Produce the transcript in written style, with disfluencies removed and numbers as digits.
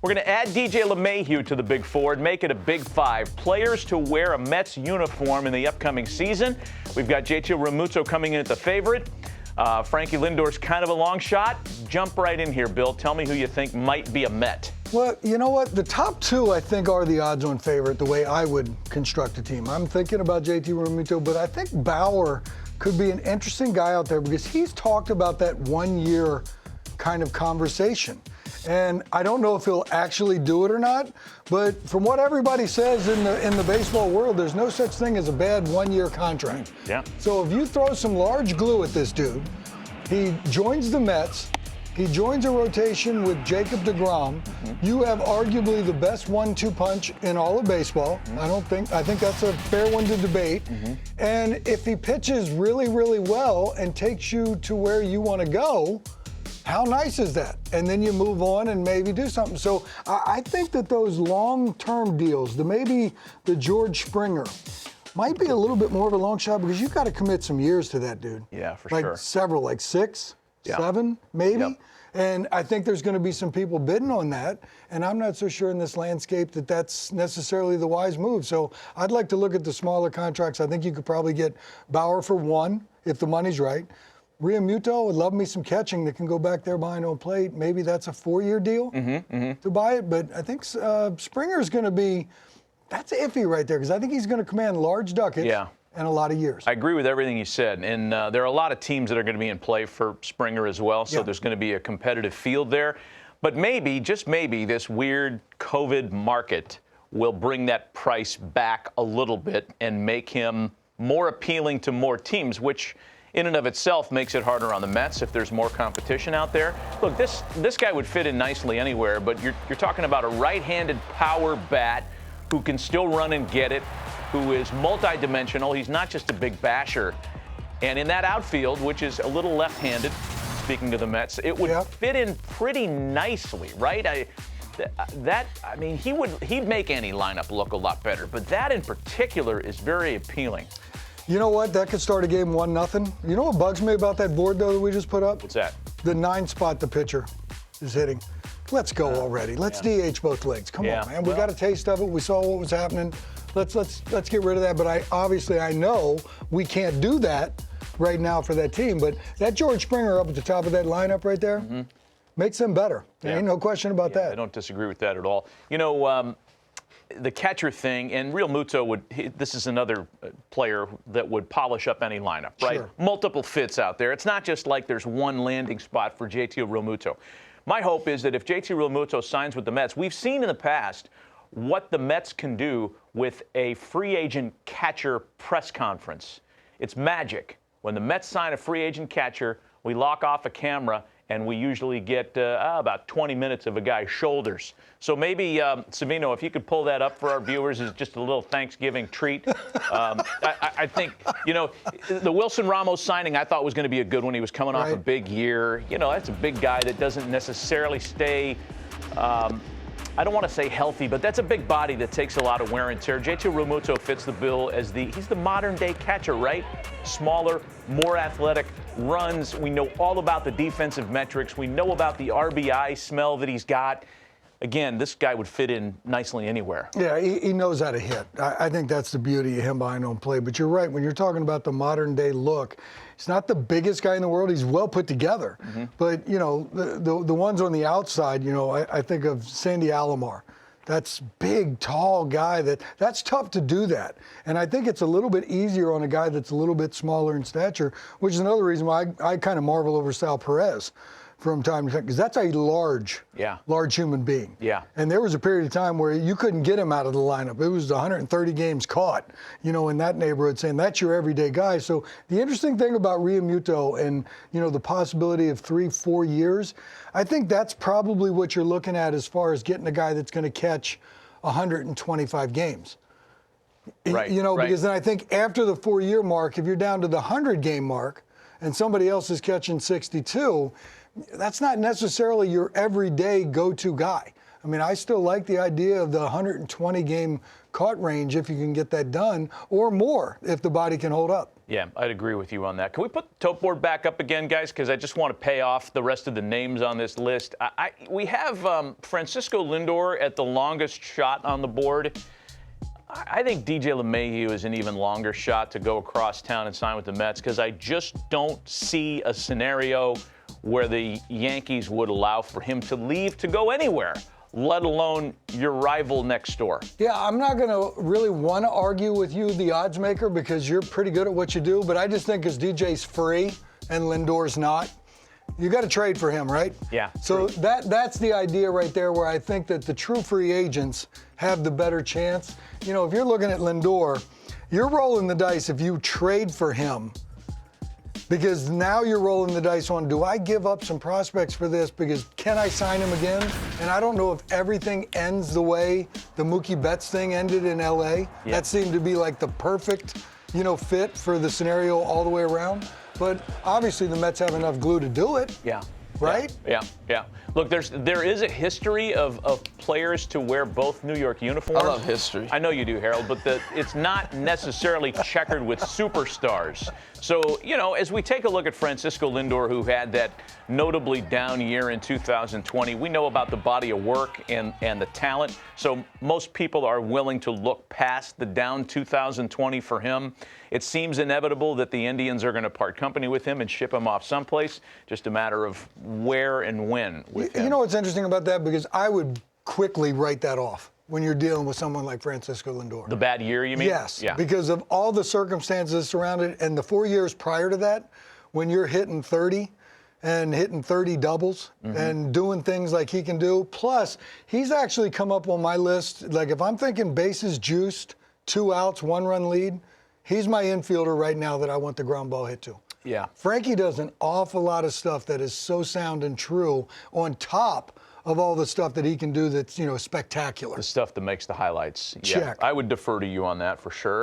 We're going to add DJ LeMahieu to the Big Four and make it a Big Five. Players to wear a Mets uniform in the upcoming season. We've got JT Realmuto coming in at the favorite. Frankie Lindor's kind of a long shot. Jump right in here, Bill. Tell me who you think might be a Met. Well, you know what? The top two, I think, are the odds-on favorite, the way I would construct a team. I'm thinking about JT Realmuto, but I think Bauer could be an interesting guy out there because he's talked about that 1 year kind of conversation. And I don't know if he'll actually do it or not, but from what everybody says in the baseball world, there's no such thing as a bad 1 year contract. Yeah. So if you throw some large glue at this dude, he joins the Mets, he joins a rotation with Jacob deGrom. You have arguably the best 1-2 punch in all of baseball. I think that's a fair one to debate. And if he pitches really, really well and takes you to where you want to go, how nice is that? And then you move on and maybe do something. So I think that those long-term deals, maybe the George Springer, might be a little bit more of a long shot because you've got to commit some years to that dude. Yeah, for like sure. Several, like 6, 7, maybe. Yep. And I think there's going to be some people bidding on that. And I'm not so sure in this landscape that that's necessarily the wise move. So I'd like to look at the smaller contracts. I think you could probably get Bauer for 1 if the money's right. Realmuto would love me some catching that can go back there behind home plate. Maybe that's a 4-year deal to buy it. But I think Springer's going to be, that's iffy right there because I think he's going to command large ducats and a lot of years. I agree with everything you said. And there are a lot of teams that are going to be in play for Springer as well. So there's going to be a competitive field there. But maybe, just maybe, this weird COVID market will bring that price back a little bit and make him more appealing to more teams, which in and of itself makes it harder on the Mets if there's more competition out there. Look, this guy would fit in nicely anywhere, but you're talking about a right-handed power bat who can still run and get it, who is multidimensional. He's not just a big basher. And in that outfield, which is a little left-handed, speaking of the Mets, it would fit in pretty nicely, right? He'd make any lineup look a lot better, but that in particular is very appealing. You know what? That could start a game 1-0. You know what bugs me about that board, though, that we just put up? What's that? The 9 spot the pitcher is hitting. Let's go already. Let's DH both legs. Come on, man. We got a taste of it. We saw what was happening. Let's get rid of that. But I know we can't do that right now for that team. But that George Springer up at the top of that lineup right there makes them better. There ain't no question about that. I don't disagree with that at all. You know, the catcher thing, and Realmuto this is another player that would polish up any lineup, right? Sure. Multiple fits out there. It's not just like there's one landing spot for JT Realmuto. My hope is that if JT Realmuto signs with the Mets, we've seen in the past what the Mets can do with a free agent catcher press conference. It's magic. When the Mets sign a free agent catcher, we lock off a camera and we usually get about 20 minutes of a guy's shoulders. So maybe, Savino, if you could pull that up for our viewers as just a little Thanksgiving treat. I think, you know, the Wilson Ramos signing I thought was going to be a good one. He was coming off a big year. You know, that's a big guy that doesn't necessarily stay, I don't want to say healthy, but that's a big body that takes a lot of wear and tear. JT Realmuto fits the bill as he's the modern day catcher, right? Smaller, more athletic, runs. We know all about the defensive metrics. We know about the RBI smell that he's got. Again, this guy would fit in nicely anywhere. Yeah, he knows how to hit. I think that's the beauty of him behind home plate. But you're right, when you're talking about the modern day look, he's not the biggest guy in the world. He's well put together. But, you know, the ones on the outside, you know, I think of Sandy Alomar. That's big, tall guy. That's tough to do that. And I think it's a little bit easier on a guy that's a little bit smaller in stature, which is another reason why I kind of marvel over Sal Perez from time to time, because that's a large human being. Yeah. And there was a period of time where you couldn't get him out of the lineup. It was 130 games caught, you know, in that neighborhood, saying that's your everyday guy. So the interesting thing about Realmuto and, you know, the possibility of 3-4 years, I think that's probably what you're looking at as far as getting a guy that's going to catch 125 games. Right. You know, because then I think after the 4-year mark, if you're down to the 100-game mark and somebody else is catching 62, that's not necessarily your everyday go-to guy. I mean, I still like the idea of the 120 game caught range if you can get that done, or more if the body can hold up. Yeah, I'd agree with you on that. Can we put the tote board back up again, guys? Because I just want to pay off the rest of the names on this list. We have Francisco Lindor at the longest shot on the board. I think DJ LeMahieu is an even longer shot to go across town and sign with the Mets, because I just don't see a scenario where the Yankees would allow for him to leave to go anywhere, let alone your rival next door. Yeah, I'm not going to really want to argue with you, the odds maker, because you're pretty good at what you do, but I just think because DJ's free and Lindor's not, you got to trade for him, right? Yeah. So that's the idea right there, where I think that the true free agents have the better chance. You know, if you're looking at Lindor, you're rolling the dice if you trade for him, because now you're rolling the dice on, do I give up some prospects for this, because can I sign him again? And I don't know if everything ends the way the Mookie Betts thing ended in LA. Yeah. That seemed to be like the perfect, fit for the scenario all the way around. But obviously the Mets have enough glue to do it. Yeah. Right? Yeah. Look, there is a history of players to wear both New York uniforms. I love history. I know you do, Harold, but it's not necessarily checkered with superstars. So, as we take a look at Francisco Lindor, who had that notably down year in 2020, we know about the body of work and the talent. So most people are willing to look past the down 2020 for him. It seems inevitable that the Indians are going to part company with him and ship him off someplace. Just a matter of where and when with him. You know what's interesting about that? Because I would quickly write that off when you're dealing with someone like Francisco Lindor. The bad year, you mean? Yes, yeah. Because of all the circumstances surrounding it, and the 4 years prior to that, when you're hitting 30 and hitting 30 doubles and doing things like he can do. Plus, he's actually come up on my list. Like, if I'm thinking bases juiced, 2 outs, 1-run lead, he's my infielder right now that I want the ground ball hit to. Yeah. Frankie does an awful lot of stuff that is so sound and true, on top of all the stuff that he can do that's, spectacular. The stuff that makes the highlights. Check. Yeah, I would defer to you on that for sure.